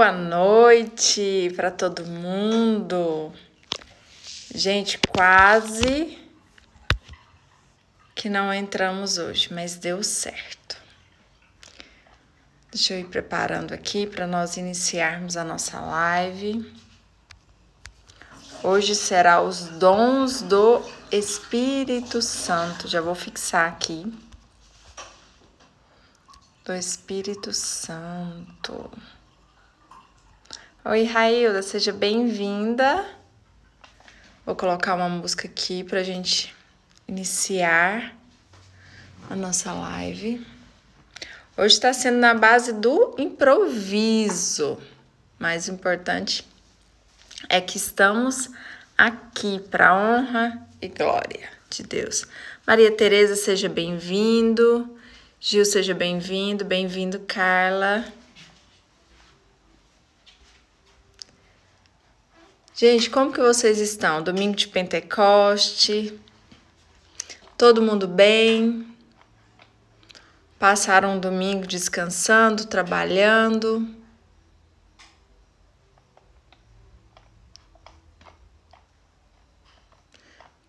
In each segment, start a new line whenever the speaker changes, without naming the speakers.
Boa noite para todo mundo. Gente, quase que não entramos hoje, mas deu certo. Deixa eu ir preparando aqui para nós iniciarmos a nossa live. Hoje será os dons do Espírito Santo. Já vou fixar aqui. Do Espírito Santo. Oi, Railda, seja bem-vinda. Vou colocar uma música aqui pra gente iniciar a nossa live. Hoje tá sendo na base do improviso. Mais importante é que estamos aqui para honra e glória de Deus. Maria Tereza, seja bem-vindo. Gil, seja bem-vindo. Bem-vindo, Carla. Gente, como que vocês estão? Domingo de Pentecoste? Todo mundo bem? Passaram um domingo descansando, trabalhando?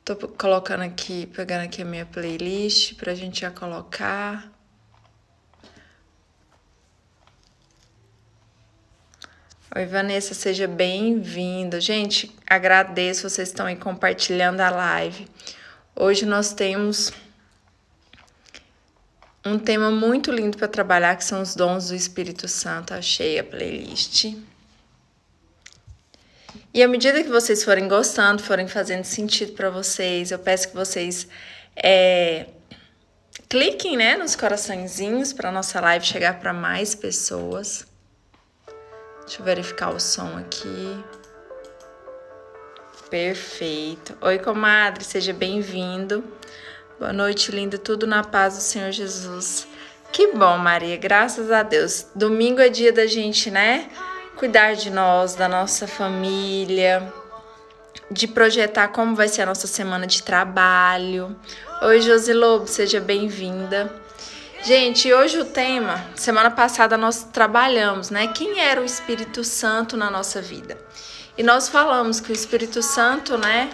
Tô colocando aqui, pegando aqui a minha playlist pra gente já colocar. Oi, Vanessa, seja bem-vinda. Gente, agradeço, vocês estão aí compartilhando a live. Hoje nós temos um tema muito lindo para trabalhar, que são os dons do Espírito Santo. Achei a playlist. E à medida que vocês forem gostando, forem fazendo sentido para vocês, eu peço que vocês cliquem, né, nos coraçõezinhos para nossa live chegar para mais pessoas. Deixa eu verificar o som aqui. Perfeito. Oi, comadre, seja bem-vindo. Boa noite, linda. Tudo na paz do Senhor Jesus. Que bom, Maria, graças a Deus. Domingo é dia da gente, né? Cuidar de nós, da nossa família, de projetar como vai ser a nossa semana de trabalho. Oi, Josi Lobo, seja bem-vinda. Gente, hoje o tema, semana passada nós trabalhamos, né? Quem era o Espírito Santo na nossa vida? E nós falamos que o Espírito Santo, né,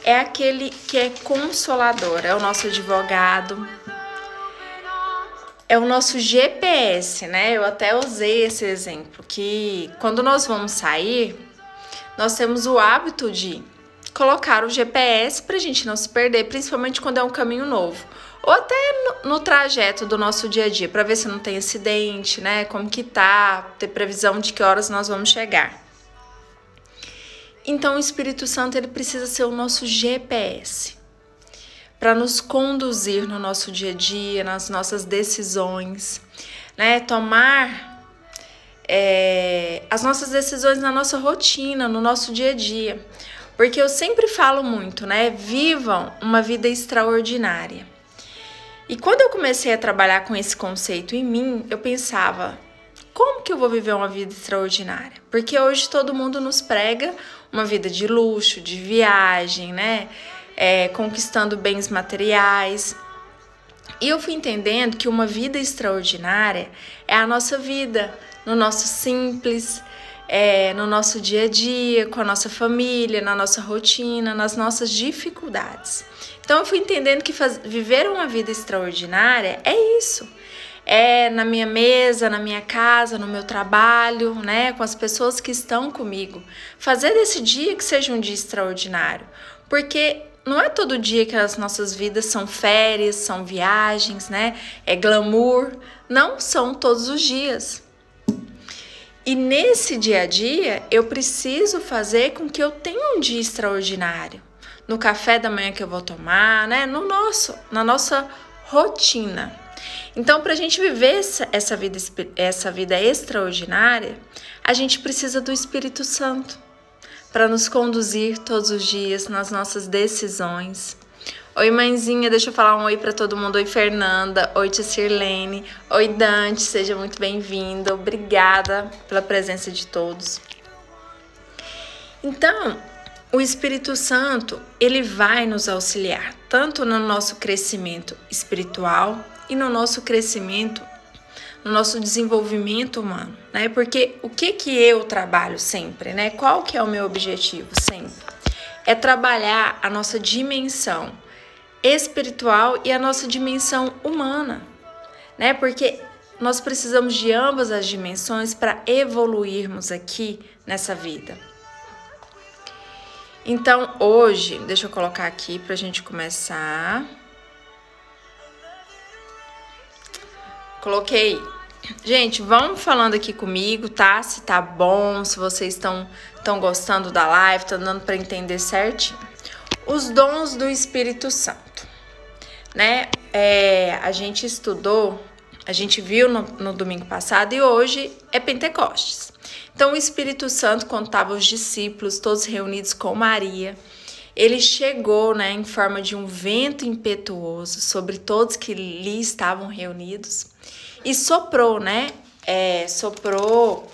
é aquele que é consolador, é o nosso advogado, é o nosso GPS, né? Eu até usei esse exemplo, que quando nós vamos sair, nós temos o hábito de colocar o GPS pra gente não se perder, principalmente quando é um caminho novo. Ou até no trajeto do nosso dia a dia, para ver se não tem acidente, né? Como que tá, ter previsão de que horas nós vamos chegar. Então, o Espírito Santo, ele precisa ser o nosso GPS, para nos conduzir no nosso dia a dia, nas nossas decisões, né? Tomar as nossas decisões na nossa rotina, no nosso dia a dia. Porque eu sempre falo muito, né? Vivam uma vida extraordinária. E quando eu comecei a trabalhar com esse conceito em mim, eu pensava, como que eu vou viver uma vida extraordinária? Porque hoje todo mundo nos prega uma vida de luxo, de viagem, né? Conquistando bens materiais. E eu fui entendendo que uma vida extraordinária é a nossa vida, no nosso simples, no nosso dia a dia, com a nossa família, na nossa rotina, nas nossas dificuldades. Então eu fui entendendo que viver uma vida extraordinária é isso. É na minha mesa, na minha casa, no meu trabalho, né, com as pessoas que estão comigo. Fazer desse dia que seja um dia extraordinário. Porque não é todo dia que as nossas vidas são férias, são viagens, né? É glamour. Não são todos os dias. E nesse dia a dia, eu preciso fazer com que eu tenha um dia extraordinário. No café da manhã que eu vou tomar, né? Na nossa rotina. Então, para a gente viver essa vida extraordinária, a gente precisa do Espírito Santo para nos conduzir todos os dias nas nossas decisões. Oi, mãezinha, deixa eu falar um oi para todo mundo. Oi, Fernanda. Oi, tia Sirlene. Oi, Dante, seja muito bem-vindo. Obrigada pela presença de todos. Então, o Espírito Santo, ele vai nos auxiliar, tanto no nosso crescimento espiritual e no nosso crescimento no nosso desenvolvimento humano, né? Porque o que eu trabalho sempre, né? Qual que é o meu objetivo sempre? É trabalhar a nossa dimensão espiritual e a nossa dimensão humana, né? Porque nós precisamos de ambas as dimensões para evoluirmos aqui nessa vida. Então, hoje, deixa eu colocar aqui para a gente começar. Coloquei. Gente, vão falando aqui comigo, tá? Se tá bom, se vocês estão gostando da live, tá dando para entender certinho. Os dons do Espírito Santo, né? A gente estudou, a gente viu no domingo passado e hoje é Pentecostes. Então, o Espírito Santo, quando estavam os discípulos todos reunidos com Maria, ele chegou, né, em forma de um vento impetuoso sobre todos que ali estavam reunidos e soprou, né? Soprou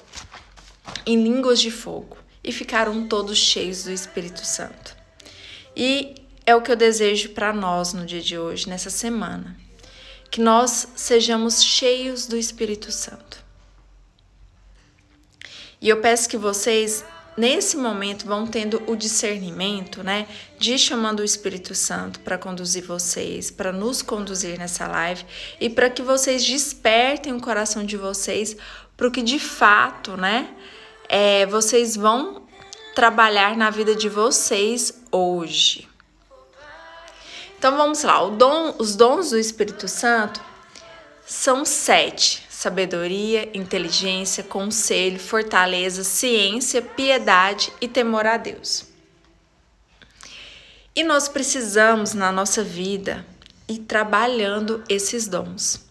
em línguas de fogo e ficaram todos cheios do Espírito Santo. E é o que eu desejo para nós no dia de hoje, nessa semana, que nós sejamos cheios do Espírito Santo. E eu peço que vocês, nesse momento, vão tendo o discernimento, né, de ir chamando o Espírito Santo para conduzir vocês, para nos conduzir nessa live e para que vocês despertem o coração de vocês para o que de fato, né, vocês vão trabalhar na vida de vocês hoje. Então vamos lá, os dons do Espírito Santo são 7. Sabedoria, inteligência, conselho, fortaleza, ciência, piedade e temor a Deus. E nós precisamos, na nossa vida, ir trabalhando esses dons,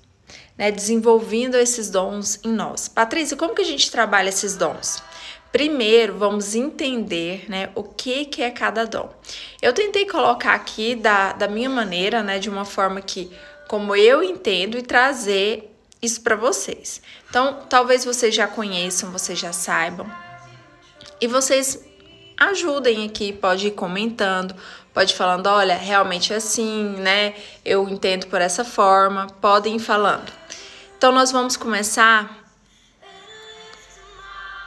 né? Desenvolvendo esses dons em nós. Patrícia, como que a gente trabalha esses dons? Primeiro, vamos entender, né, o que é cada dom. Eu tentei colocar aqui da minha maneira, né, de uma forma que, como eu entendo, e trazer isso para vocês. Então, talvez vocês já conheçam, vocês já saibam. E vocês ajudem aqui, pode ir comentando, pode ir falando, olha, realmente é assim, né? Eu entendo por essa forma, podem ir falando. Então, nós vamos começar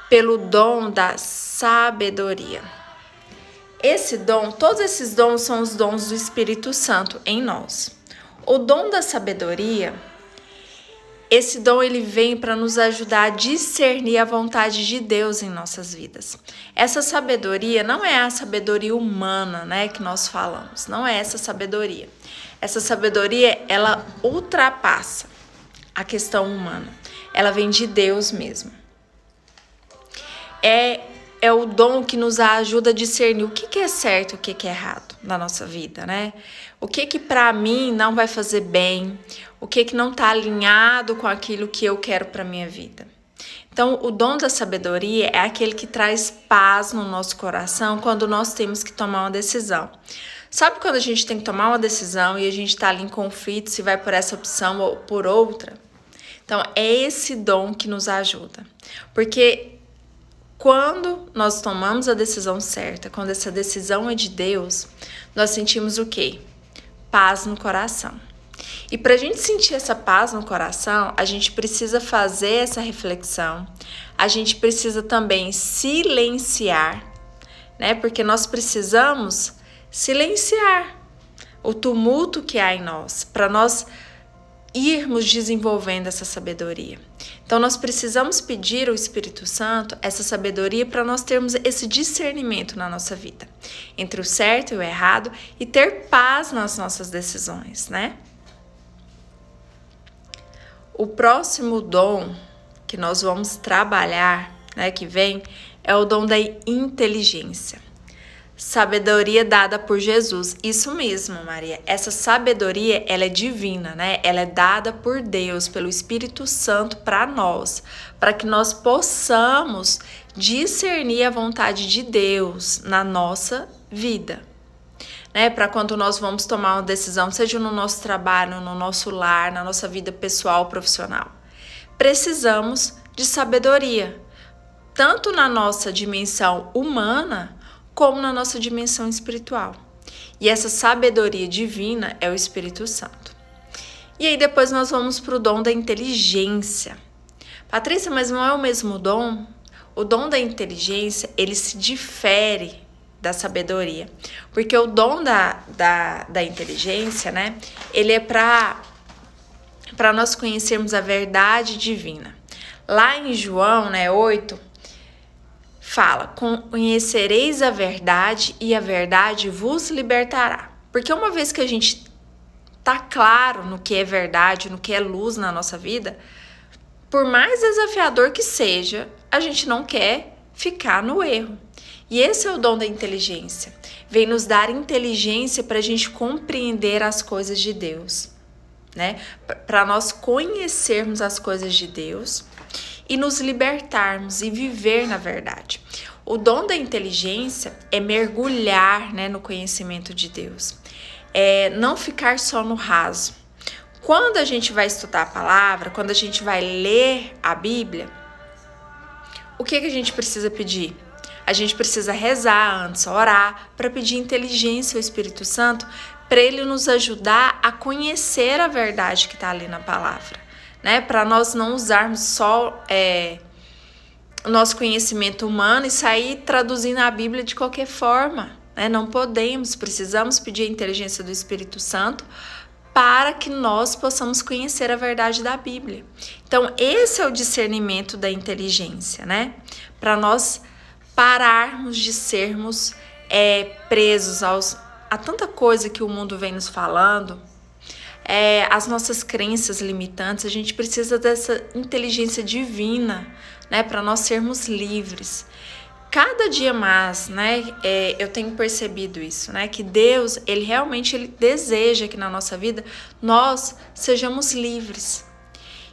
pelo dom da sabedoria. Esse dom, todos esses dons são os dons do Espírito Santo em nós. O dom da sabedoria, esse dom ele vem para nos ajudar a discernir a vontade de Deus em nossas vidas. Essa sabedoria não é a sabedoria humana, né, que nós falamos. Não é essa sabedoria. Essa sabedoria, ela ultrapassa a questão humana. Ela vem de Deus mesmo. É o dom que nos ajuda a discernir o que é certo e o que é errado na nossa vida, né? O que para mim não vai fazer bem, o que não está alinhado com aquilo que eu quero para minha vida. Então, o dom da sabedoria é aquele que traz paz no nosso coração quando nós temos que tomar uma decisão. Sabe quando a gente tem que tomar uma decisão e a gente está ali em conflito se vai por essa opção ou por outra? Então, é esse dom que nos ajuda. Porque quando nós tomamos a decisão certa, quando essa decisão é de Deus, nós sentimos o quê? Paz no coração. E para a gente sentir essa paz no coração, a gente precisa fazer essa reflexão, a gente precisa também silenciar, né? Porque nós precisamos silenciar o tumulto que há em nós, para nós irmos desenvolvendo essa sabedoria. Então, nós precisamos pedir ao Espírito Santo essa sabedoria para nós termos esse discernimento na nossa vida, entre o certo e o errado, e ter paz nas nossas decisões, né? O próximo dom que nós vamos trabalhar, né, que vem, é o dom da inteligência. Sabedoria dada por Jesus. Isso mesmo, Maria. Essa sabedoria, ela é divina, né? Ela é dada por Deus, pelo Espírito Santo para nós, para que nós possamos discernir a vontade de Deus na nossa vida, né? Para quando nós vamos tomar uma decisão, seja no nosso trabalho, no nosso lar, na nossa vida pessoal, profissional. Precisamos de sabedoria, tanto na nossa dimensão humana, como na nossa dimensão espiritual. E essa sabedoria divina é o Espírito Santo. E aí depois nós vamos para o dom da inteligência. Patrícia, mas não é o mesmo dom? O dom da inteligência, ele se difere da sabedoria. Porque o dom da inteligência, né? Ele é para nós conhecermos a verdade divina. Lá em João, né, 8, fala: conhecereis a verdade e a verdade vos libertará. Porque uma vez que a gente tá claro no que é verdade, no que é luz na nossa vida, por mais desafiador que seja, a gente não quer ficar no erro. E esse é o dom da inteligência. Vem nos dar inteligência para a gente compreender as coisas de Deus, né? Para nós conhecermos as coisas de Deus e nos libertarmos e viver na verdade. O dom da inteligência é mergulhar, né, no conhecimento de Deus. É não ficar só no raso. Quando a gente vai estudar a palavra, quando a gente vai ler a Bíblia, o que a gente precisa pedir? A gente precisa rezar antes, orar, para pedir inteligência ao Espírito Santo, para ele nos ajudar a conhecer a verdade que está ali na palavra, né? Para nós não usarmos só o nosso conhecimento humano e sair traduzindo a Bíblia de qualquer forma, né? Não podemos, precisamos pedir a inteligência do Espírito Santo para que nós possamos conhecer a verdade da Bíblia. Então, esse é o discernimento da inteligência, né? Para nós pararmos de sermos presos a tanta coisa que o mundo vem nos falando, as nossas crenças limitantes. A gente precisa dessa inteligência divina, né? Para nós sermos livres. Cada dia mais, né, eu tenho percebido isso, né, que Deus, ele realmente deseja que na nossa vida nós sejamos livres.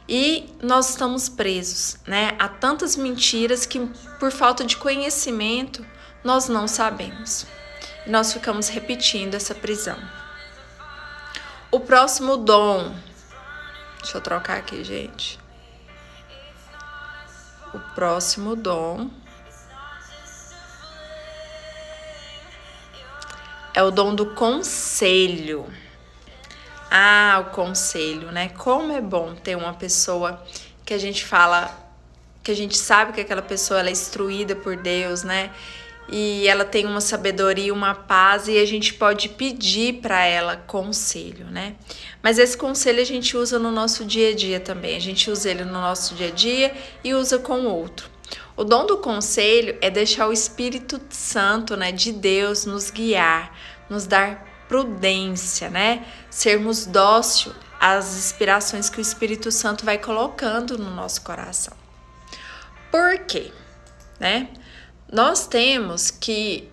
E nós estamos presos, né, a tantas mentiras que por falta de conhecimento nós não sabemos. E nós ficamos repetindo essa prisão. O próximo dom, deixa eu trocar aqui, gente. O próximo dom é o dom do conselho. O conselho, né? Como é bom ter uma pessoa que a gente fala, que a gente sabe que aquela pessoa ela é instruída por Deus, né? E ela tem uma sabedoria, uma paz, e a gente pode pedir para ela conselho, né? Mas esse conselho a gente usa no nosso dia a dia também. A gente usa ele no nosso dia a dia e usa com o outro. O dom do conselho é deixar o Espírito Santo, né, de Deus nos guiar, nos dar prudência, né? Sermos dóceis às inspirações que o Espírito Santo vai colocando no nosso coração. Por quê? Né? Nós temos que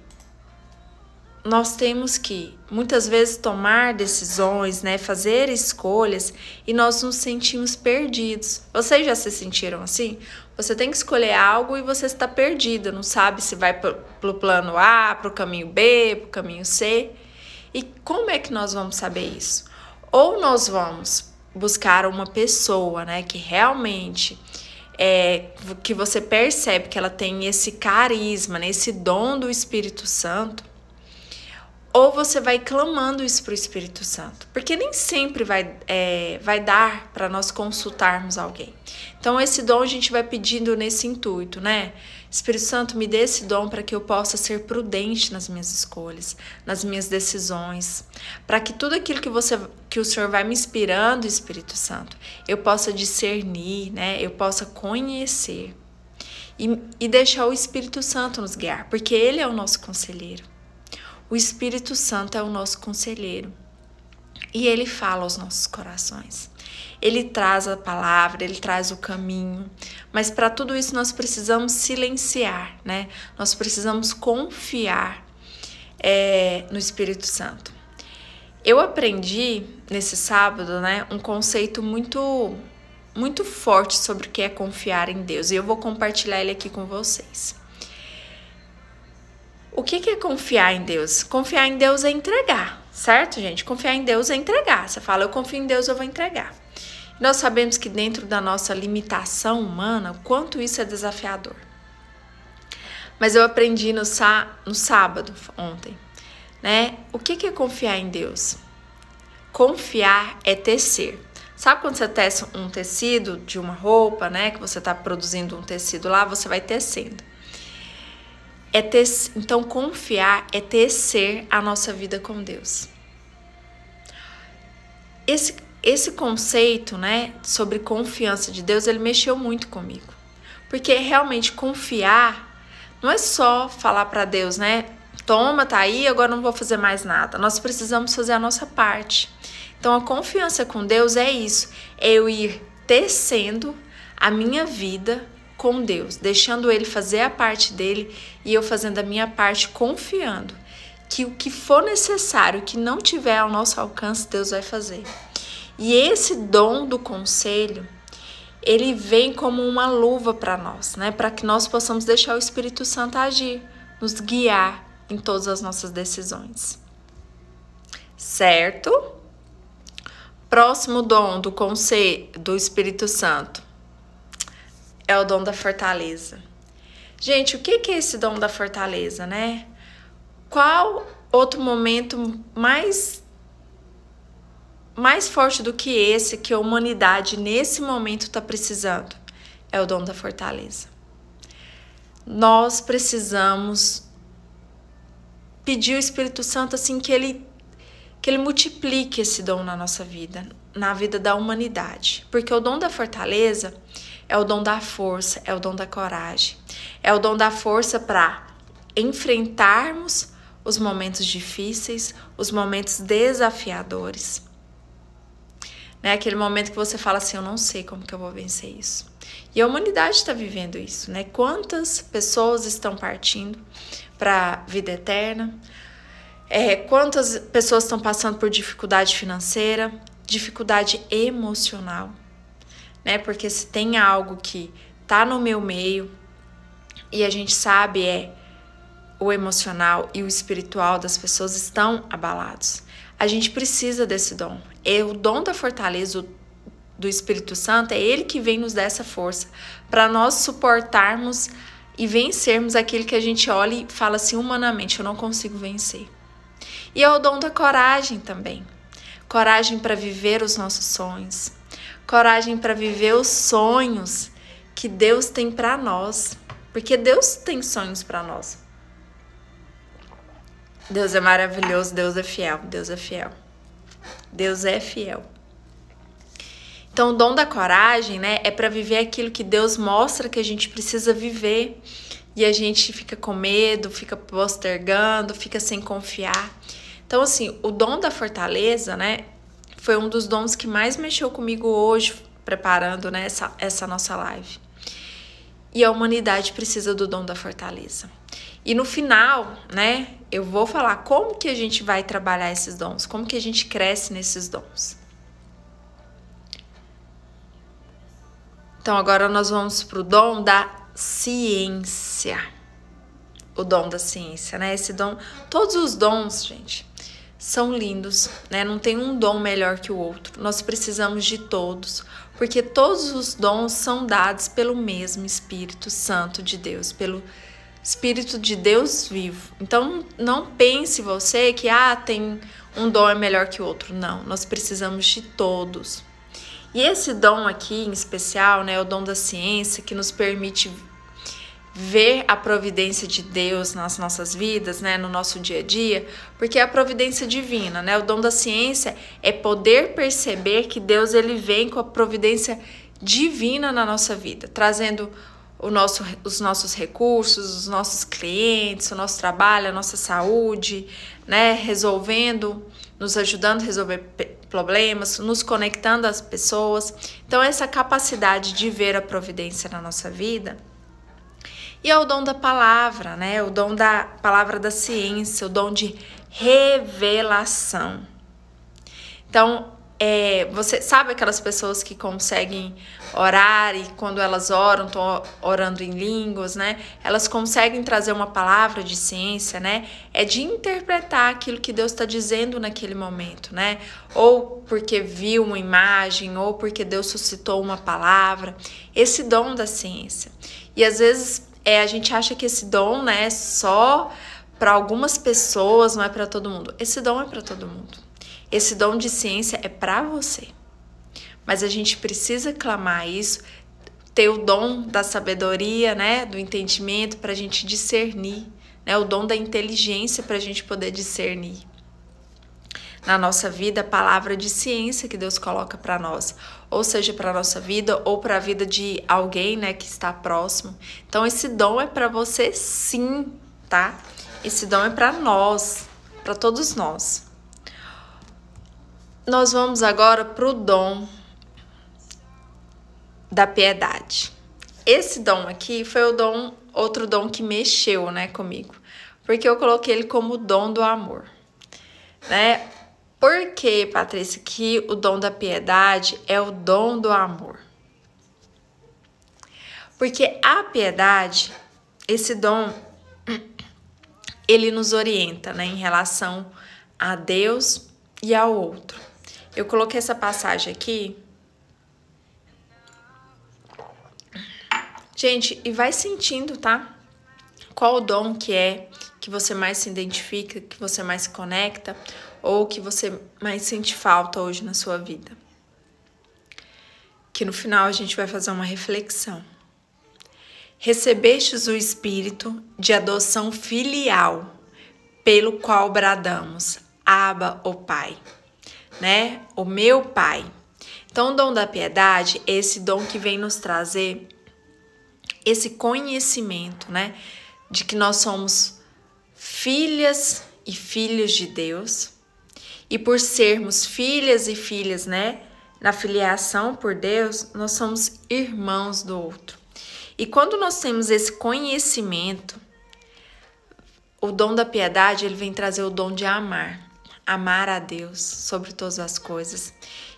muitas vezes tomar decisões, né, fazer escolhas, e nós nos sentimos perdidos. Vocês já se sentiram assim? Você tem que escolher algo e você está perdida, não sabe se vai para o plano A, para o caminho B, para o caminho C. E como é que nós vamos saber isso? Ou nós vamos buscar uma pessoa, né, que realmente que você percebe que ela tem esse carisma, né, esse dom do Espírito Santo, ou você vai clamando isso para o Espírito Santo, porque nem sempre vai dar para nós consultarmos alguém. Então esse dom a gente vai pedindo nesse intuito, né? Espírito Santo, me dê esse dom para que eu possa ser prudente nas minhas escolhas, nas minhas decisões, para que tudo aquilo que o Senhor vai me inspirando, Espírito Santo, eu possa discernir, né? Eu possa conhecer e deixar o Espírito Santo nos guiar, porque Ele é o nosso conselheiro. O Espírito Santo é o nosso conselheiro e Ele fala aos nossos corações. Ele traz a palavra, Ele traz o caminho, mas para tudo isso nós precisamos silenciar, né? Nós precisamos confiar no Espírito Santo. Eu aprendi nesse sábado, né, um conceito muito, muito forte sobre o que é confiar em Deus, e eu vou compartilhar ele aqui com vocês. O que é confiar em Deus? Confiar em Deus é entregar, certo, gente? Confiar em Deus é entregar. Você fala, eu confio em Deus, eu vou entregar. Nós sabemos que dentro da nossa limitação humana, o quanto isso é desafiador. Mas eu aprendi no sábado, ontem, né? O que é confiar em Deus? Confiar é tecer. Sabe quando você tece um tecido de uma roupa, né? Que você está produzindo um tecido lá, você vai tecendo. Então, confiar é tecer a nossa vida com Deus. Esse conceito, né, sobre confiança de Deus, ele mexeu muito comigo. Porque realmente confiar não é só falar para Deus, né? Toma, tá aí, agora não vou fazer mais nada. Nós precisamos fazer a nossa parte. Então, a confiança com Deus é isso. É eu ir tecendo a minha vida com Deus, deixando Ele fazer a parte dele e eu fazendo a minha parte, confiando que o que for necessário, o que não tiver ao nosso alcance, Deus vai fazer. E esse dom do conselho, ele vem como uma luva para nós, né? Para que nós possamos deixar o Espírito Santo agir, nos guiar em todas as nossas decisões. Certo? Próximo dom do conselho do Espírito Santo é o dom da fortaleza. Gente, o que é esse dom da fortaleza, né? Qual outro momento mais forte do que esse que a humanidade nesse momento está precisando? É o dom da fortaleza. Nós precisamos pedir ao Espírito Santo assim que ele multiplique esse dom na nossa vida, na vida da humanidade. Porque o dom da fortaleza é o dom da força, é o dom da coragem. É o dom da força para enfrentarmos os momentos difíceis, os momentos desafiadores. Né? Aquele momento que você fala assim, eu não sei como que eu vou vencer isso. E a humanidade está vivendo isso, né? Quantas pessoas estão partindo para a vida eterna? Quantas pessoas estão passando por dificuldade financeira, dificuldade emocional, né? Porque se tem algo que tá no meu meio e a gente sabe o emocional e o espiritual das pessoas estão abalados. A gente precisa desse dom. O dom da fortaleza do Espírito Santo é ele que vem nos dar essa força para nós suportarmos e vencermos aquilo que a gente olha e fala assim, humanamente, eu não consigo vencer. E é o dom da coragem também. Coragem para viver os nossos sonhos. Coragem para viver os sonhos que Deus tem para nós. Porque Deus tem sonhos para nós. Deus é maravilhoso, Deus é fiel, Deus é fiel. Deus é fiel. Então, o dom da coragem, né, é para viver aquilo que Deus mostra que a gente precisa viver. E a gente fica com medo, fica postergando, fica sem confiar. Então, assim, o dom da fortaleza, né, foi um dos dons que mais mexeu comigo hoje, preparando, né, essa nossa live. E a humanidade precisa do dom da fortaleza. E no final, né, eu vou falar como que a gente vai trabalhar esses dons, como que a gente cresce nesses dons. Então, agora nós vamos para o dom da ciência. O dom da ciência, né? Esse dom, todos os dons, gente, são lindos, né? Não tem um dom melhor que o outro. Nós precisamos de todos, porque todos os dons são dados pelo mesmo Espírito Santo de Deus, pelo Espírito de Deus vivo. Então, não pense você que tem um dom é melhor que o outro. Não, nós precisamos de todos. E esse dom aqui, em especial, né, é o dom da ciência, que nos permite ver a providência de Deus nas nossas vidas, né, no nosso dia a dia, porque é a providência divina, né? O dom da ciência é poder perceber que Deus ele vem com a providência divina na nossa vida, trazendo os nossos recursos, os nossos clientes, o nosso trabalho, a nossa saúde, né, nos ajudando a resolver problemas, nos conectando às pessoas. Então, essa capacidade de ver a providência na nossa vida. E é o dom da palavra, né? O dom da palavra da ciência, o dom de revelação. Então, você sabe aquelas pessoas que conseguem orar e quando elas oram, estão orando em línguas, né? Elas conseguem trazer uma palavra de ciência, né? É de interpretar aquilo que Deus está dizendo naquele momento, né? Ou porque viu uma imagem, ou porque Deus suscitou uma palavra. Esse dom da ciência. E às vezes a gente acha que esse dom, né, é só para algumas pessoas, não é para todo mundo. Esse dom é para todo mundo. Esse dom de ciência é para você. mas a gente precisa clamar isso, ter o dom da sabedoria, né, do entendimento para a gente discernir, né, o dom da inteligência para a gente poder discernir na nossa vida a palavra de ciência que Deus coloca para nós, ou seja, para a nossa vida ou para a vida de alguém, né, que está próximo. Então esse dom é para você sim, tá? Esse dom é para nós, para todos nós. Nós vamos agora para o dom da piedade. Esse dom aqui foi outro dom que mexeu, né, comigo, porque eu coloquei ele como dom do amor, né? Por que, Patrícia, que o dom da piedade é o dom do amor? Porque a piedade, esse dom, ele nos orienta, né, em relação a Deus e ao outro. Eu coloquei essa passagem aqui. Gente, e vai sentindo, tá? Qual o dom que é que você mais se identifica, que você mais se conecta, ou que você mais sente falta hoje na sua vida. Que no final a gente vai fazer uma reflexão. Recebestes o Espírito de adoção filial, pelo qual bradamos, Abba, o Pai, né? O meu Pai. Então, o dom da piedade é esse dom que vem nos trazer esse conhecimento, né? De que nós somos filhas e filhos de Deus. E por sermos filhas e filhas, né? Na filiação por Deus, nós somos irmãos do outro. E quando nós temos esse conhecimento, o dom da piedade, ele vem trazer o dom de amar. Amar a Deus sobre todas as coisas.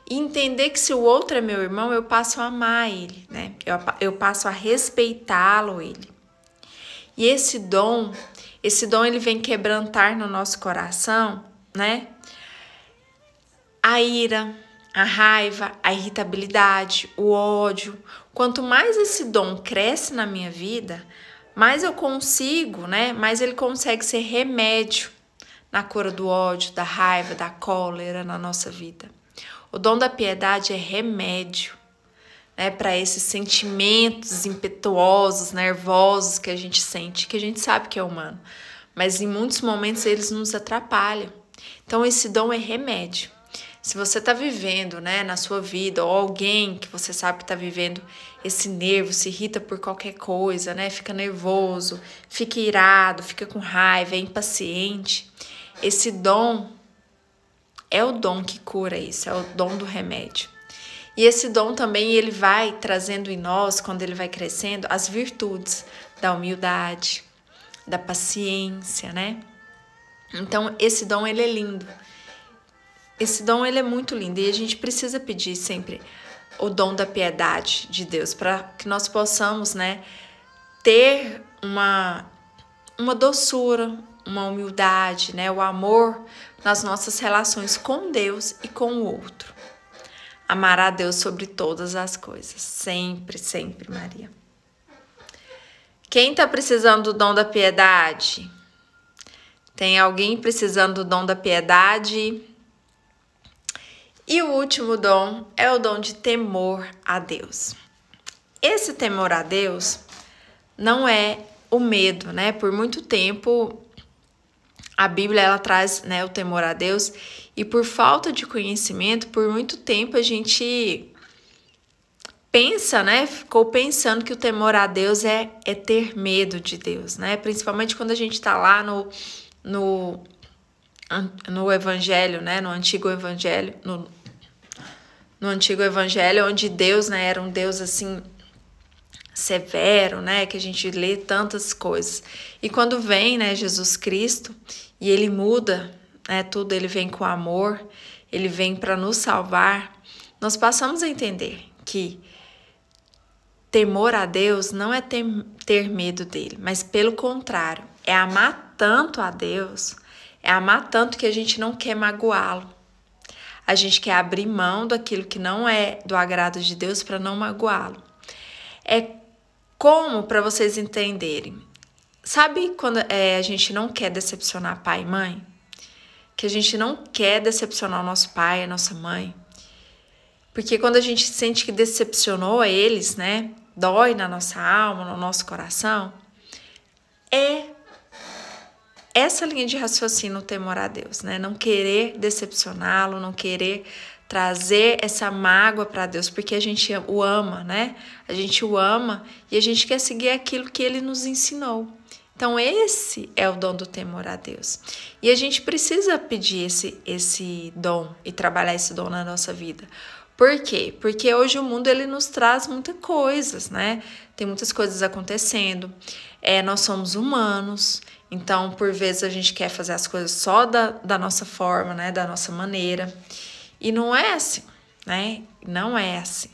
E entender que se o outro é meu irmão, eu passo a amar ele, né? Eu passo a respeitá-lo, ele. E esse dom ele vem quebrantar no nosso coração, né? A ira, a raiva, a irritabilidade, o ódio. Quanto mais esse dom cresce na minha vida, mais eu consigo, né? Mais ele consegue ser remédio na cura do ódio, da raiva, da cólera na nossa vida. O dom da piedade é remédio, né, para esses sentimentos impetuosos, nervosos que a gente sente, que a gente sabe que é humano, mas em muitos momentos eles nos atrapalham. Então esse dom é remédio. Se você está vivendo, né, na sua vida, ou alguém que você sabe que está vivendo esse nervo, se irrita por qualquer coisa, né, fica nervoso, fica irado, fica com raiva, é impaciente, esse dom é o dom que cura isso, é o dom do remédio. E esse dom também ele vai trazendo em nós, quando ele vai crescendo, as virtudes da humildade, da paciência, né? Então, esse dom ele é lindo. Esse dom ele é muito lindo e a gente precisa pedir sempre o dom da piedade de Deus para que nós possamos, né, ter uma doçura, uma humildade, né, o amor nas nossas relações com Deus e com o outro. Amar a Deus sobre todas as coisas, sempre, sempre, Maria. Quem está precisando do dom da piedade? Tem alguém precisando do dom da piedade? E o último dom é o dom de temor a Deus. Esse temor a Deus não é o medo, né? Por muito tempo a Bíblia ela traz, né, o temor a Deus e por falta de conhecimento, por muito tempo a gente pensa, né, ficou pensando que o temor a Deus é ter medo de Deus, né? Principalmente quando a gente está lá no Evangelho, né, no Antigo Evangelho, no Antigo Evangelho, onde Deus, né, era um Deus assim severo, né, que a gente lê tantas coisas. E quando vem, né, Jesus Cristo, e ele muda, né, tudo, ele vem com amor, ele vem para nos salvar, nós passamos a entender que temor a Deus não é ter medo dele, mas pelo contrário, é amar tanto a Deus, é amar tanto que a gente não quer magoá-lo. A gente quer abrir mão daquilo que não é do agrado de Deus para não magoá-lo. É como, para vocês entenderem, sabe quando a gente não quer decepcionar pai e mãe? Que a gente não quer decepcionar o nosso pai, a nossa mãe. Porque quando a gente sente que decepcionou a eles, né? Dói na nossa alma, no nosso coração. É essa linha de raciocínio, o temor a Deus, né? Não querer decepcioná-lo, não querer trazer essa mágoa para Deus, porque a gente o ama, né? A gente o ama e a gente quer seguir aquilo que ele nos ensinou. Então, esse é o dom do temor a Deus. E a gente precisa pedir esse dom e trabalhar esse dom na nossa vida. Por quê? Porque hoje o mundo ele nos traz muitas coisas, né? Tem muitas coisas acontecendo. Nós somos humanos, então, por vezes, a gente quer fazer as coisas só da nossa forma, né? Da nossa maneira. E não é assim, né? Não é assim.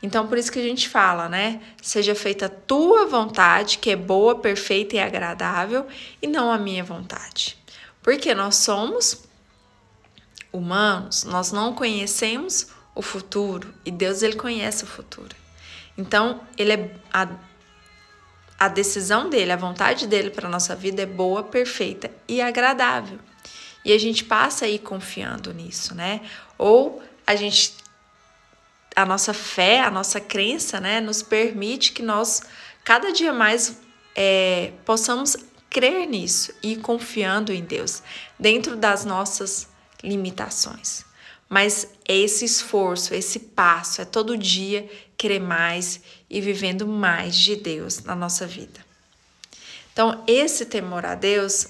Então, por isso que a gente fala, né? Seja feita a tua vontade, que é boa, perfeita e agradável, e não a minha vontade. Porque nós somos humanos, nós não conhecemos o futuro, e Deus, ele conhece o futuro. Então, a decisão dele, a vontade dele para a nossa vida é boa, perfeita e agradável. E a gente passa aí confiando nisso, né? Ou a nossa fé, a nossa crença, né, nos permite que nós, cada dia mais, possamos crer nisso e ir confiando em Deus, dentro das nossas limitações. Mas é esse esforço, esse passo, é todo dia querer mais e vivendo mais de Deus na nossa vida. Então, esse temor a Deus,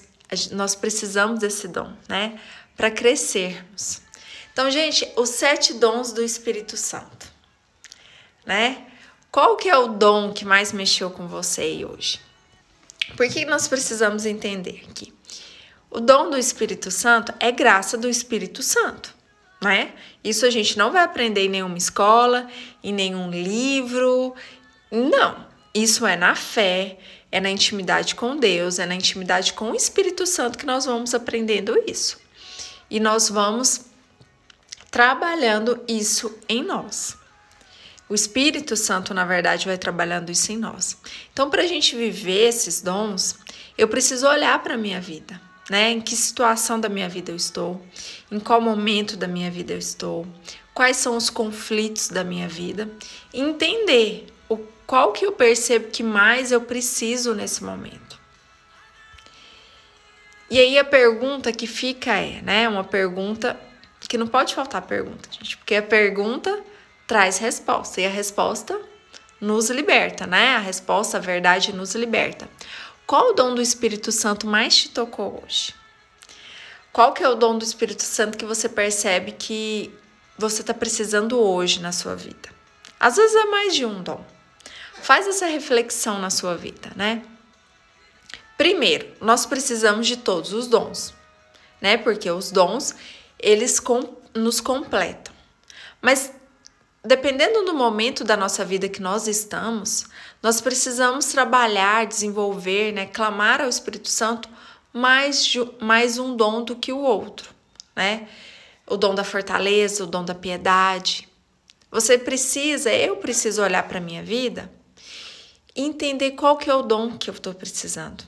nós precisamos desse dom, né, para crescermos. Então, gente, os 7 dons do Espírito Santo, né? Qual que é o dom que mais mexeu com você hoje? Por que nós precisamos entender aqui? O dom do Espírito Santo é graça do Espírito Santo, né? Isso a gente não vai aprender em nenhuma escola, em nenhum livro, não. Isso é na fé, é na intimidade com Deus, é na intimidade com o Espírito Santo que nós vamos aprendendo isso. E nós vamos trabalhando isso em nós. O Espírito Santo, na verdade, vai trabalhando isso em nós. Então, para a gente viver esses dons, eu preciso olhar para a minha vida, né? Em que situação da minha vida eu estou, em qual momento da minha vida eu estou, quais são os conflitos da minha vida, e entender qual que eu percebo que mais eu preciso nesse momento. E aí a pergunta que fica né? Uma pergunta que não pode faltar pergunta, gente, porque a pergunta traz resposta e a resposta nos liberta, né? A resposta, a verdade nos liberta. Qual o dom do Espírito Santo mais te tocou hoje? Qual que é o dom do Espírito Santo que você percebe que você está precisando hoje na sua vida? Às vezes é mais de um dom. Faz essa reflexão na sua vida, né? Primeiro, nós precisamos de todos os dons, né? Porque os dons, eles nos completam. Mas, dependendo do momento da nossa vida que nós estamos, nós precisamos trabalhar, desenvolver, né? Clamar ao Espírito Santo mais um dom do que o outro, né? O dom da fortaleza, o dom da piedade. Eu preciso olhar para a minha vida e entender qual que é o dom que eu estou precisando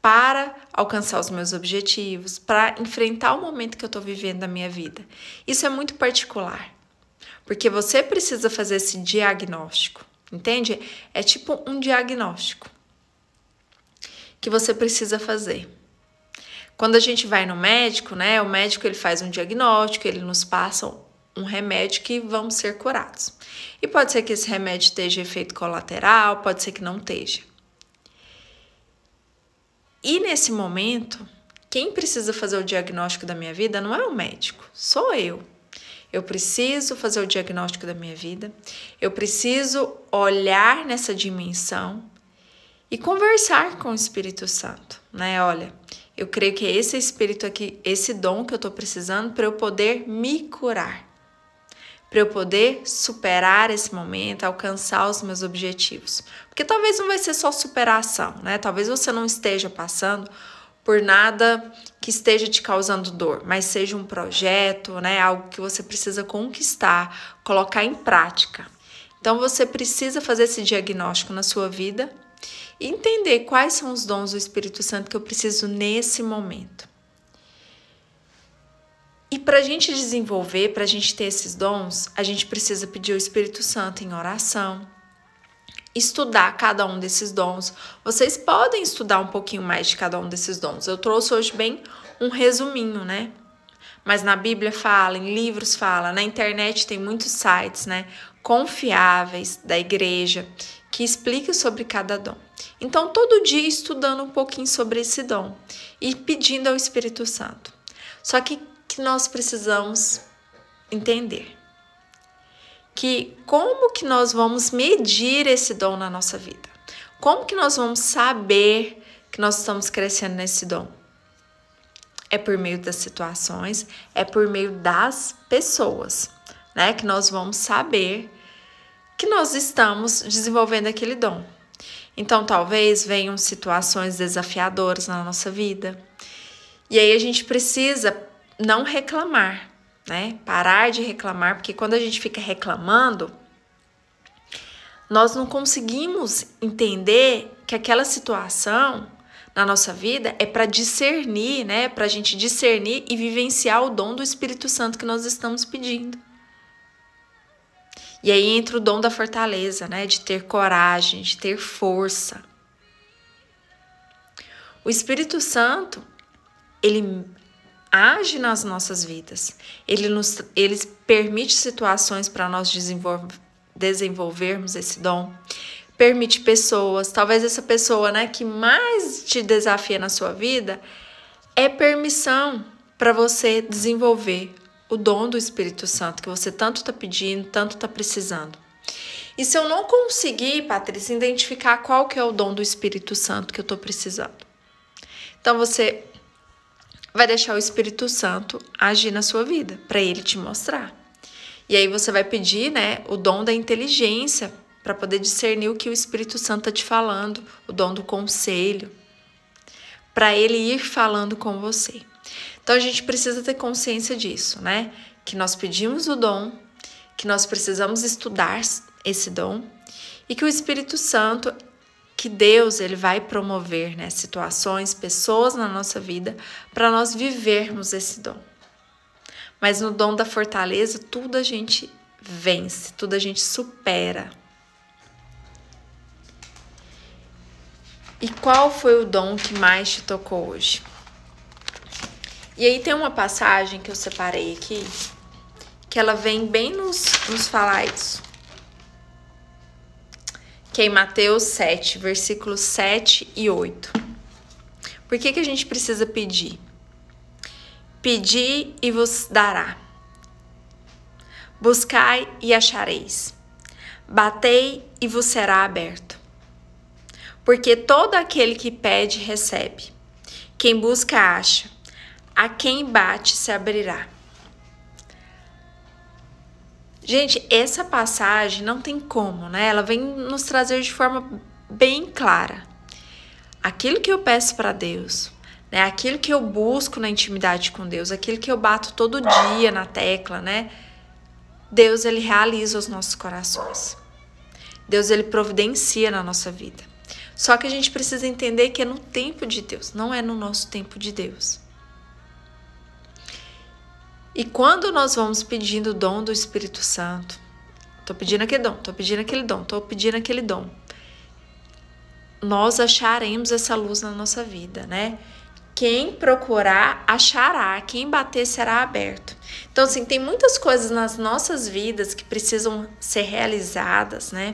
para alcançar os meus objetivos, para enfrentar o momento que eu estou vivendo da minha vida. Isso é muito particular, porque você precisa fazer esse diagnóstico, entende? É tipo um diagnóstico que você precisa fazer. Quando a gente vai no médico, né? O médico ele faz um diagnóstico, ele nos passa um remédio que vamos ser curados. E pode ser que esse remédio esteja efeito colateral, pode ser que não esteja. E nesse momento, quem precisa fazer o diagnóstico da minha vida não é o médico, sou eu. Eu preciso fazer o diagnóstico da minha vida, eu preciso olhar nessa dimensão e conversar com o Espírito Santo, né? Olha, eu creio que é esse Espírito aqui, esse dom que eu estou precisando para eu poder me curar, para eu poder superar esse momento, alcançar os meus objetivos. Porque talvez não vai ser só superação, né? Talvez você não esteja passando por nada que esteja te causando dor, mas seja um projeto, né? Algo que você precisa conquistar, colocar em prática. Então você precisa fazer esse diagnóstico na sua vida e entender quais são os dons do Espírito Santo que eu preciso nesse momento. E para a gente desenvolver, para a gente ter esses dons, a gente precisa pedir o Espírito Santo em oração, estudar cada um desses dons. Vocês podem estudar um pouquinho mais de cada um desses dons. Eu trouxe hoje bem um resuminho, né? Mas na Bíblia fala, em livros fala, na internet tem muitos sites, né, confiáveis da igreja que explicam sobre cada dom. Então, todo dia estudando um pouquinho sobre esse dom e pedindo ao Espírito Santo. Só que nós precisamos entender que como que nós vamos medir esse dom na nossa vida? Como que nós vamos saber que nós estamos crescendo nesse dom? É por meio das situações, é por meio das pessoas, né? Que nós vamos saber que nós estamos desenvolvendo aquele dom. Então, talvez venham situações desafiadoras na nossa vida. E aí a gente precisa não reclamar, né? Parar de reclamar, porque quando a gente fica reclamando, nós não conseguimos entender que aquela situação na nossa vida é para discernir, né? Para a gente discernir e vivenciar o dom do Espírito Santo que nós estamos pedindo. E aí entra o dom da fortaleza, né? De ter coragem, de ter força. O Espírito Santo, ele age nas nossas vidas. Ele permite situações para nós desenvolvermos esse dom. Permite pessoas, talvez essa pessoa, né, que mais te desafia na sua vida, é permissão para você desenvolver o dom do Espírito Santo que você tanto está pedindo, tanto está precisando. E se eu não conseguir, Patrícia, identificar qual que é o dom do Espírito Santo que eu estou precisando, então você vai deixar o Espírito Santo agir na sua vida, para ele te mostrar. E aí você vai pedir, né, o dom da inteligência, para poder discernir o que o Espírito Santo está te falando, o dom do conselho, para ele ir falando com você. Então a gente precisa ter consciência disso, né? Que nós pedimos o dom, que nós precisamos estudar esse dom e que o Espírito Santo, que Deus, ele vai promover, né, situações, pessoas na nossa vida para nós vivermos esse dom. Mas no dom da fortaleza, tudo a gente vence, tudo a gente supera. E qual foi o dom que mais te tocou hoje? E aí tem uma passagem que eu separei aqui, que ela vem bem nos falar isso. Que é em Mateus 7, versículos 7 e 8. Por que a gente precisa pedir? Pedi e vos dará. Buscai e achareis. Batei e vos será aberto. Porque todo aquele que pede, recebe. Quem busca, acha. A quem bate, se abrirá. Gente, essa passagem não tem como, né? Ela vem nos trazer de forma bem clara. Aquilo que eu peço para Deus, né? Aquilo que eu busco na intimidade com Deus, aquilo que eu bato todo dia na tecla, né? Deus, ele realiza os nossos corações. Deus, ele providencia na nossa vida. Só que a gente precisa entender que é no tempo de Deus, não é no nosso tempo de Deus. E quando nós vamos pedindo o dom do Espírito Santo, tô pedindo aquele dom, tô pedindo aquele dom, tô pedindo aquele dom, nós acharemos essa luz na nossa vida, né? Quem procurar, achará. Quem bater, será aberto. Então, assim, tem muitas coisas nas nossas vidas que precisam ser realizadas, né?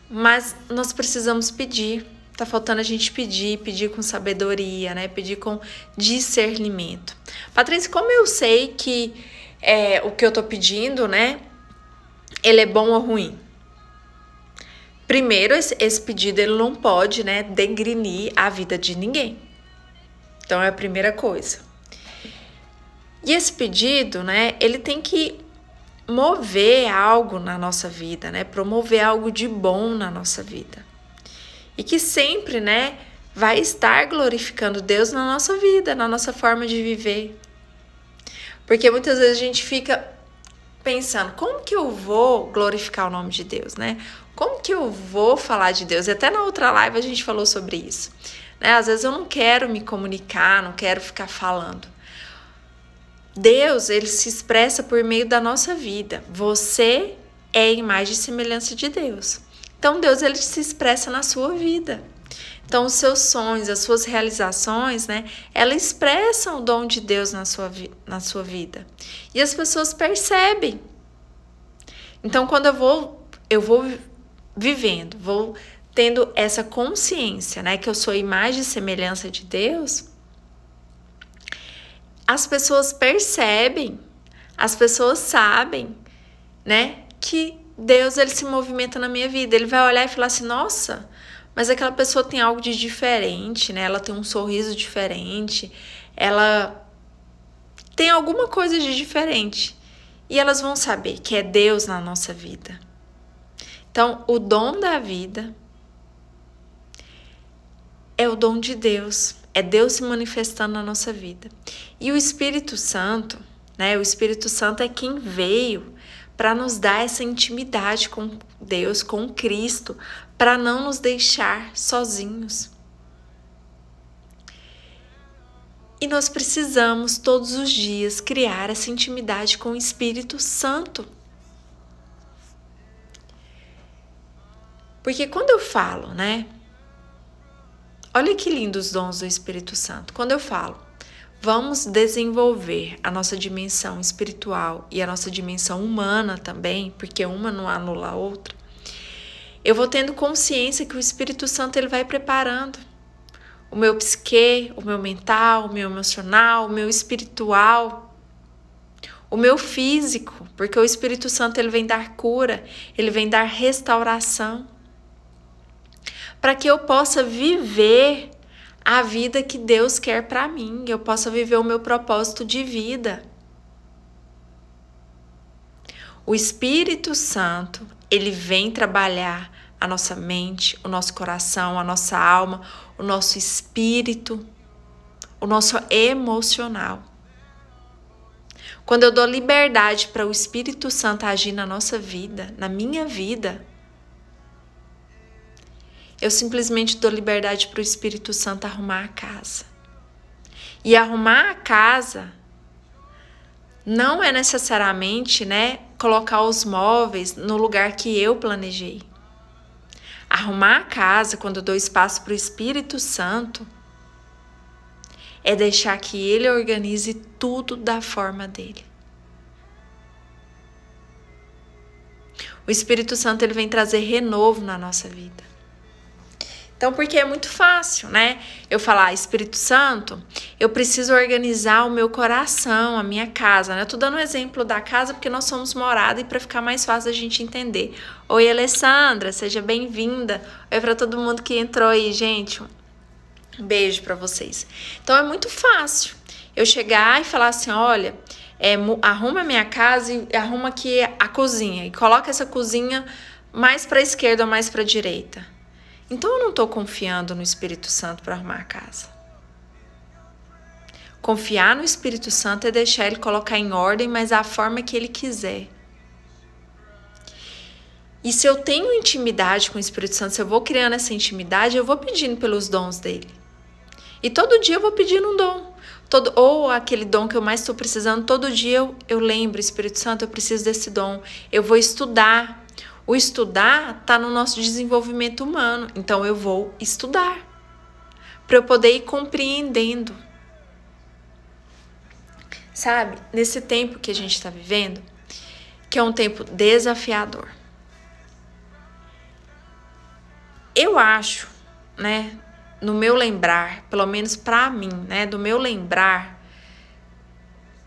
Mas nós precisamos pedir. Tá faltando a gente pedir com sabedoria, né? Pedir com discernimento. Patrícia, como eu sei que o que eu tô pedindo, né? Ele é bom ou ruim? Primeiro, esse pedido ele não pode, né, degrinir a vida de ninguém. Então, é a primeira coisa. E esse pedido, né, ele tem que mover algo na nossa vida, né, promover algo de bom na nossa vida. E que sempre, né, vai estar glorificando Deus na nossa vida, na nossa forma de viver. Porque muitas vezes a gente fica pensando, como que eu vou glorificar o nome de Deus, né? Como que eu vou falar de Deus? E até na outra live a gente falou sobre isso. Né? Às vezes eu não quero me comunicar, não quero ficar falando. Deus, ele se expressa por meio da nossa vida. Você é a imagem e semelhança de Deus. Então, Deus, ele se expressa na sua vida. Então, os seus sonhos, as suas realizações, né? Elas expressam o dom de Deus na sua vida. E as pessoas percebem. Então, quando eu vou vivendo, vou tendo essa consciência, né? Que eu sou a imagem e semelhança de Deus, as pessoas percebem, as pessoas sabem, né? Que Deus, ele se movimenta na minha vida. Ele vai olhar e falar assim, nossa, mas aquela pessoa tem algo de diferente, né? Ela tem um sorriso diferente, ela tem alguma coisa de diferente. E elas vão saber que é Deus na nossa vida. Então, o dom da vida é o dom de Deus. É Deus se manifestando na nossa vida. E o Espírito Santo, né? O Espírito Santo é quem veio para nos dar essa intimidade com Deus, com Cristo, para não nos deixar sozinhos. E nós precisamos todos os dias criar essa intimidade com o Espírito Santo. Porque quando eu falo, né? Olha que lindos os dons do Espírito Santo. Quando eu falo, vamos desenvolver a nossa dimensão espiritual e a nossa dimensão humana também, porque uma não anula a outra. Eu vou tendo consciência que o Espírito Santo, ele vai preparando o meu psique, o meu mental, o meu emocional, o meu espiritual, o meu físico, porque o Espírito Santo, ele vem dar cura, ele vem dar restauração, para que eu possa viver a vida que Deus quer para mim, eu possa viver o meu propósito de vida. O Espírito Santo, ele vem trabalhar a nossa mente, o nosso coração, a nossa alma, o nosso espírito, o nosso emocional. Quando eu dou liberdade para o Espírito Santo agir na nossa vida, na minha vida, eu simplesmente dou liberdade para o Espírito Santo arrumar a casa. E arrumar a casa não é necessariamente, né, colocar os móveis no lugar que eu planejei. Arrumar a casa, quando eu dou espaço para o Espírito Santo, é deixar que ele organize tudo da forma dele. O Espírito Santo, ele vem trazer renovo na nossa vida. Então, porque é muito fácil, né? Eu falar, Espírito Santo, eu preciso organizar o meu coração, a minha casa, né? Eu tô dando um exemplo da casa porque nós somos morada e para ficar mais fácil a gente entender. Oi, Alessandra, seja bem-vinda. Oi para todo mundo que entrou aí, gente. Um beijo para vocês. Então, é muito fácil eu chegar e falar assim, olha, arruma a minha casa e arruma aqui a cozinha. E coloca essa cozinha mais para a esquerda ou mais para a direita. Então, eu não estou confiando no Espírito Santo para arrumar a casa. Confiar no Espírito Santo é deixar ele colocar em ordem, mas da forma que ele quiser. E se eu tenho intimidade com o Espírito Santo, se eu vou criando essa intimidade, eu vou pedindo pelos dons dele. E todo dia eu vou pedindo um dom. Ou aquele dom que eu mais estou precisando, todo dia eu lembro, Espírito Santo, eu preciso desse dom. Eu vou estudar. O estudar está no nosso desenvolvimento humano, então eu vou estudar para eu poder ir compreendendo. Sabe, nesse tempo que a gente está vivendo, que é um tempo desafiador, eu acho, né, no meu lembrar, pelo menos para mim, né, do meu lembrar,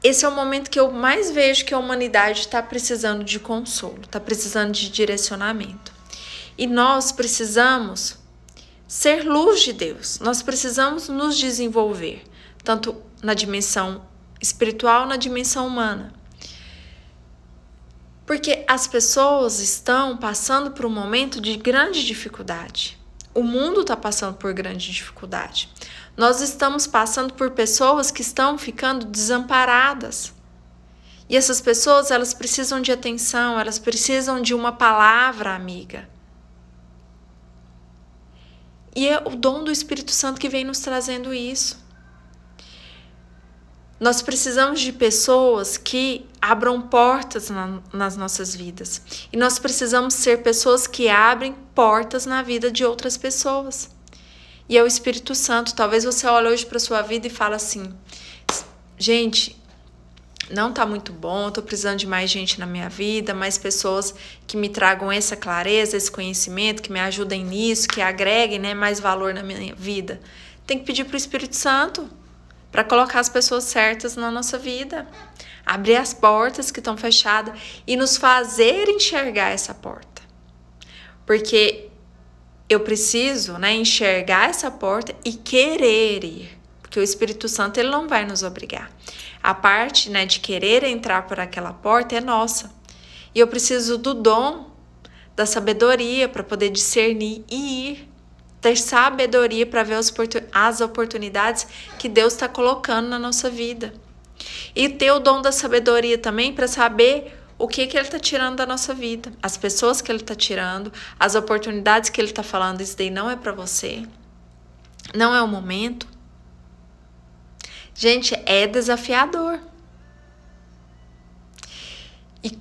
esse é o momento que eu mais vejo que a humanidade está precisando de consolo, está precisando de direcionamento. E nós precisamos ser luz de Deus, nós precisamos nos desenvolver, tanto na dimensão espiritual, na dimensão humana. Porque as pessoas estão passando por um momento de grande dificuldade. O mundo está passando por grande dificuldade. Nós estamos passando por pessoas que estão ficando desamparadas. E essas pessoas, elas precisam de atenção, elas precisam de uma palavra amiga. E é o dom do Espírito Santo que vem nos trazendo isso. Nós precisamos de pessoas que abram portas nas nossas vidas. E nós precisamos ser pessoas que abrem portas na vida de outras pessoas. E é o Espírito Santo. Talvez você olhe hoje para a sua vida e fale assim: gente, não tá muito bom, eu tô precisando de mais gente na minha vida, mais pessoas que me tragam essa clareza, esse conhecimento, que me ajudem nisso, que agreguem, né, mais valor na minha vida. Tem que pedir para o Espírito Santo para colocar as pessoas certas na nossa vida, abrir as portas que estão fechadas e nos fazer enxergar essa porta. Porque eu preciso, né, enxergar essa porta e querer ir, porque o Espírito Santo ele não vai nos obrigar. A parte, né, de querer entrar por aquela porta é nossa. E eu preciso do dom, da sabedoria para poder discernir e ir. Ter sabedoria para ver as oportunidades que Deus está colocando na nossa vida. E ter o dom da sabedoria também para saber o que Ele está tirando da nossa vida. As pessoas que Ele está tirando, as oportunidades que Ele está falando, isso daí não é para você. Não é o momento. Gente, é desafiador. E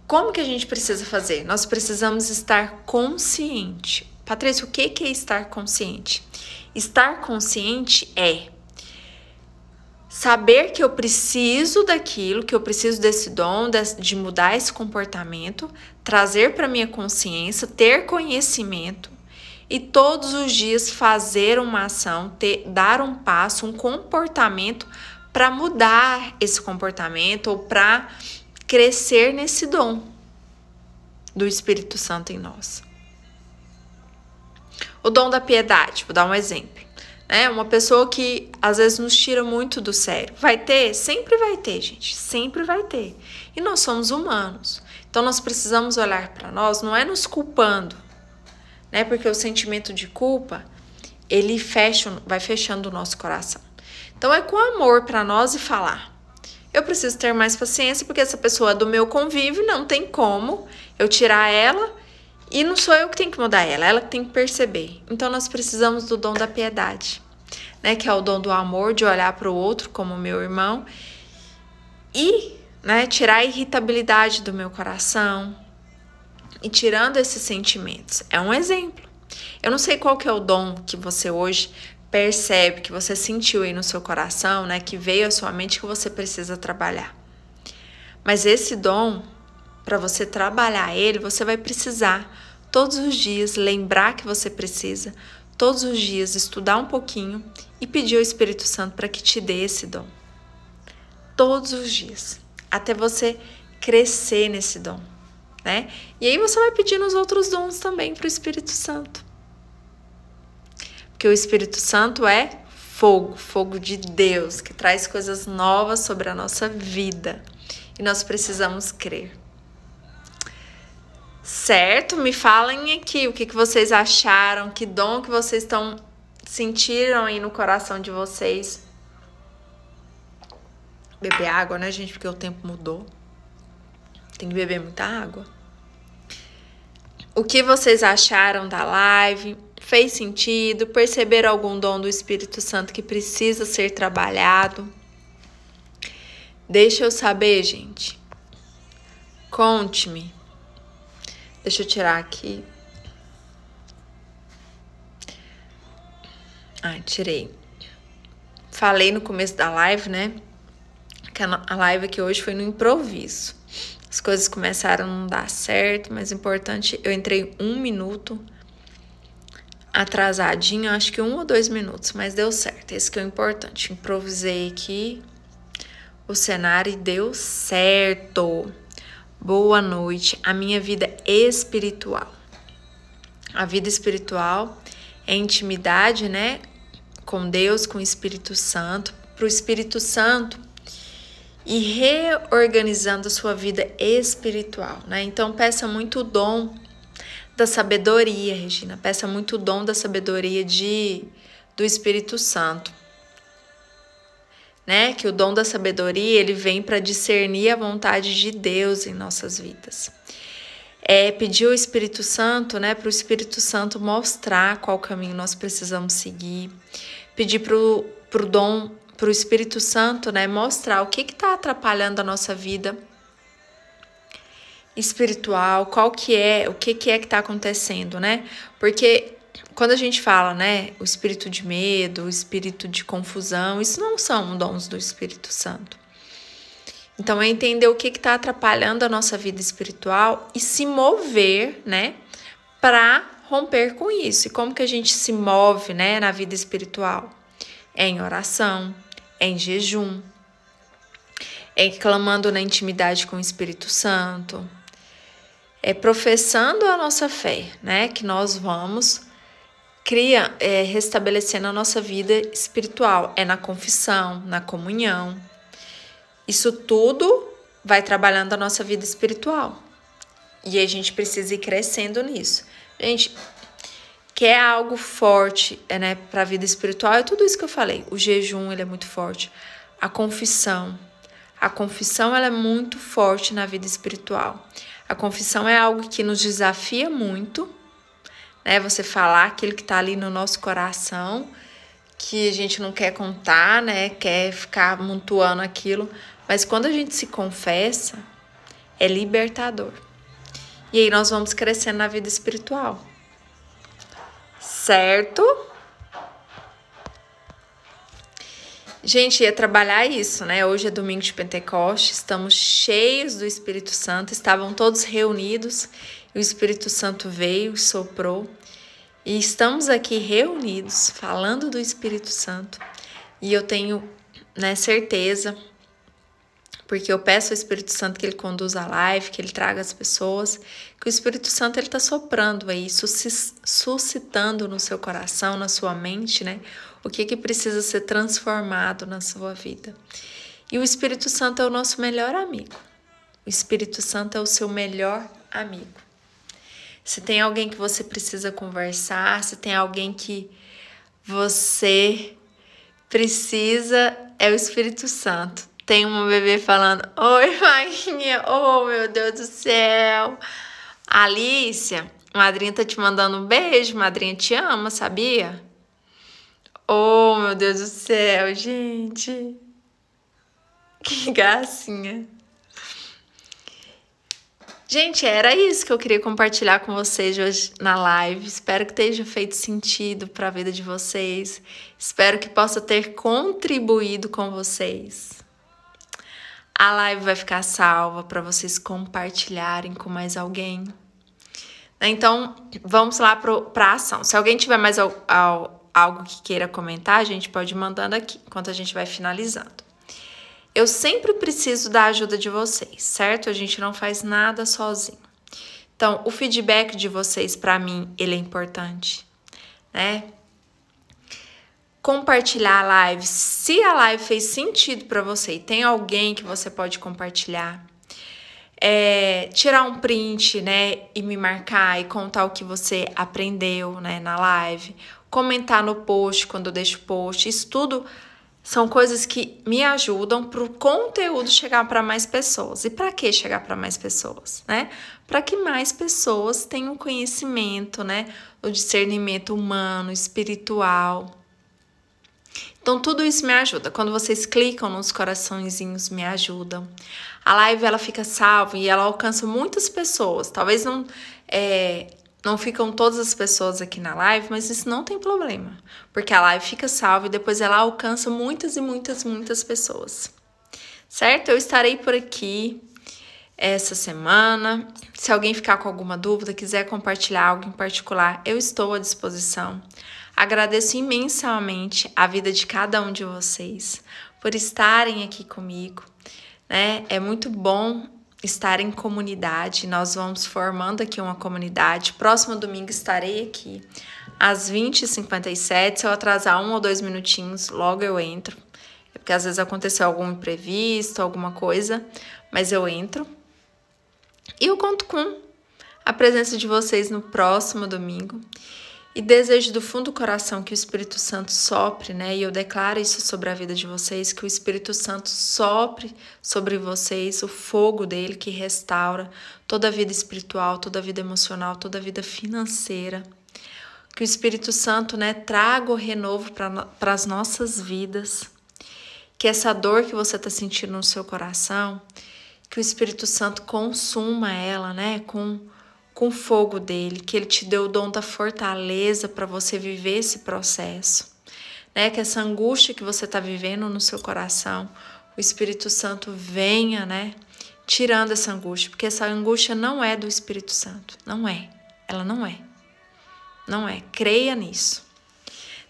como que a gente precisa fazer? Nós precisamos estar consciente. Patrícia, o que é estar consciente? Estar consciente é saber que eu preciso daquilo, que eu preciso desse dom, de mudar esse comportamento, trazer para minha consciência, ter conhecimento e todos os dias fazer uma ação, dar um passo, um comportamento para mudar esse comportamento ou para crescer nesse dom do Espírito Santo em nós. O dom da piedade, vou dar um exemplo. Uma pessoa que às vezes nos tira muito do sério. Vai ter? Sempre vai ter, gente. Sempre vai ter. E nós somos humanos. Então nós precisamos olhar para nós, não é nos culpando, né? Porque o sentimento de culpa, ele vai fechando o nosso coração. Então é com amor para nós e falar: eu preciso ter mais paciência porque essa pessoa é do meu convívio, não tem como eu tirar ela. E não sou eu que tenho que mudar ela que tem que perceber. Então nós precisamos do dom da piedade, né? Que é o dom do amor, de olhar para o outro como meu irmão e, né, tirar a irritabilidade do meu coração e tirando esses sentimentos. É um exemplo. Eu não sei qual que é o dom que você hoje percebe, que você sentiu aí no seu coração, né? Que veio à sua mente que você precisa trabalhar. Mas esse dom, para você trabalhar ele, você vai precisar todos os dias lembrar que você precisa, todos os dias estudar um pouquinho e pedir ao Espírito Santo para que te dê esse dom. Todos os dias, até você crescer nesse dom, né? E aí você vai pedindo os outros dons também para o Espírito Santo. Porque o Espírito Santo é fogo, fogo de Deus, que traz coisas novas sobre a nossa vida. E nós precisamos crer. Certo? Me falem aqui o que vocês acharam, que dom que vocês sentiram aí no coração de vocês. Beber água, né, gente? Porque o tempo mudou. Tem que beber muita água. O que vocês acharam da live? Fez sentido? Perceberam algum dom do Espírito Santo que precisa ser trabalhado? Deixa eu saber, gente. Conte-me. Deixa eu tirar aqui. Tirei. Falei no começo da live, né? Que a live aqui hoje foi no improviso. As coisas começaram a não dar certo, mas o importante, eu entrei 1 minuto atrasadinho, acho que 1 ou 2 minutos, mas deu certo. Esse que é o importante. Improvisei aqui o cenário e deu certo. Boa noite. A minha vida espiritual. A vida espiritual é intimidade, né? Com Deus, com o Espírito Santo. Para o Espírito Santo e reorganizando a sua vida espiritual, né? Então, peça muito o dom da sabedoria, Regina. Peça muito o dom da sabedoria do Espírito Santo. Né? Que o dom da sabedoria, ele vem para discernir a vontade de Deus em nossas vidas. Pedir ao Espírito Santo, né? Para o Espírito Santo mostrar qual caminho nós precisamos seguir. Pedir pro dom, para o Espírito Santo, né, mostrar o que está atrapalhando a nossa vida espiritual, o que é que está acontecendo, né? Porque quando a gente fala, né, o espírito de medo, o espírito de confusão, isso não são dons do Espírito Santo. Então é entender o que está atrapalhando a nossa vida espiritual e se mover, né, para romper com isso. E como que a gente se move, né, na vida espiritual? É em oração, é em jejum, é clamando na intimidade com o Espírito Santo, é professando a nossa fé, né, que nós vamos restabelecendo a nossa vida espiritual. É na confissão, na comunhão. Isso tudo vai trabalhando a nossa vida espiritual. E a gente precisa ir crescendo nisso. Gente, quer algo forte, né, para a vida espiritual, é tudo isso que eu falei. O jejum, ele é muito forte. A confissão ela é muito forte na vida espiritual. A confissão é algo que nos desafia muito, né? Você falar aquilo que está ali no nosso coração, que a gente não quer contar, né? Quer ficar amontoando aquilo. Mas quando a gente se confessa, é libertador. E aí nós vamos crescendo na vida espiritual. Certo? Gente, ia trabalhar isso, né? Hoje é domingo de Pentecostes, estamos cheios do Espírito Santo, estavam todos reunidos, e o Espírito Santo veio, soprou, e estamos aqui reunidos, falando do Espírito Santo, e eu tenho, né, certeza, porque eu peço ao Espírito Santo que ele conduza a live, que ele traga as pessoas, que o Espírito Santo ele está soprando aí, suscitando no seu coração, na sua mente, né? O que precisa ser transformado na sua vida. E o Espírito Santo é o nosso melhor amigo. O Espírito Santo é o seu melhor amigo. Se tem alguém que você precisa conversar, se tem alguém que você precisa, é o Espírito Santo. Tem uma bebê falando, oi, Maguinha, oh, meu Deus do céu. Alicia, madrinha tá te mandando um beijo, madrinha te ama, sabia? Oh, meu Deus do céu, gente. Que gracinha. Gente, era isso que eu queria compartilhar com vocês hoje na live. Espero que tenha feito sentido para a vida de vocês. Espero que possa ter contribuído com vocês. A live vai ficar salva para vocês compartilharem com mais alguém. Então, vamos lá para a ação. Se alguém tiver mais algo que queira comentar, a gente pode ir mandando aqui, enquanto a gente vai finalizando. Eu sempre preciso da ajuda de vocês, certo? A gente não faz nada sozinho. Então, o feedback de vocês, para mim, ele é importante, né? Compartilhar a live, se a live fez sentido para você e tem alguém que você pode compartilhar, tirar um print, né, e me marcar e contar o que você aprendeu, né, na live, comentar no post quando eu deixo o post, isso tudo são coisas que me ajudam para o conteúdo chegar para mais pessoas. E para que chegar para mais pessoas, né? Para que mais pessoas tenham conhecimento, né, o discernimento humano, espiritual. Então, tudo isso me ajuda. Quando vocês clicam nos coraçõezinhos, me ajudam. A live, ela fica salva e ela alcança muitas pessoas. Talvez não ficam todas as pessoas aqui na live, mas isso não tem problema. Porque a live fica salva e depois ela alcança muitas e muitas pessoas. Certo? Eu estarei por aqui essa semana. Se alguém ficar com alguma dúvida, quiser compartilhar algo em particular, eu estou à disposição. Agradeço imensamente a vida de cada um de vocês por estarem aqui comigo, né? É muito bom estar em comunidade. Nós vamos formando aqui uma comunidade. Próximo domingo estarei aqui às 20h57. Se eu atrasar 1 ou 2 minutinhos, logo eu entro. É porque às vezes aconteceu algum imprevisto, alguma coisa, mas eu entro. E eu conto com a presença de vocês no próximo domingo. E desejo do fundo do coração que o Espírito Santo sopre, né? E eu declaro isso sobre a vida de vocês, que o Espírito Santo sopre sobre vocês o fogo dele que restaura toda a vida espiritual, toda a vida emocional, toda a vida financeira. Que o Espírito Santo, né, traga o renovo para as nossas vidas. que essa dor que você está sentindo no seu coração, que o Espírito Santo consuma ela, né, com o fogo dele, que ele te deu o dom da fortaleza para você viver esse processo, né, que essa angústia que você está vivendo no seu coração, o Espírito Santo venha, né, tirando essa angústia, porque essa angústia não é do Espírito Santo, não é, ela não é, creia nisso.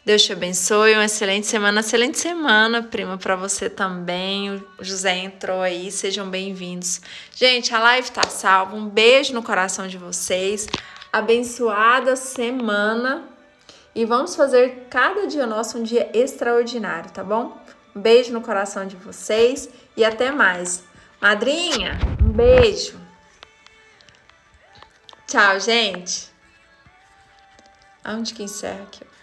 Deus te abençoe, uma excelente semana, prima, para você também. O José entrou aí, sejam bem-vindos. Gente, a live tá salva, um beijo no coração de vocês, abençoada semana e vamos fazer cada dia nosso um dia extraordinário, tá bom? Um beijo no coração de vocês e até mais. Madrinha, um beijo. Tchau, gente. Aonde que encerra aqui?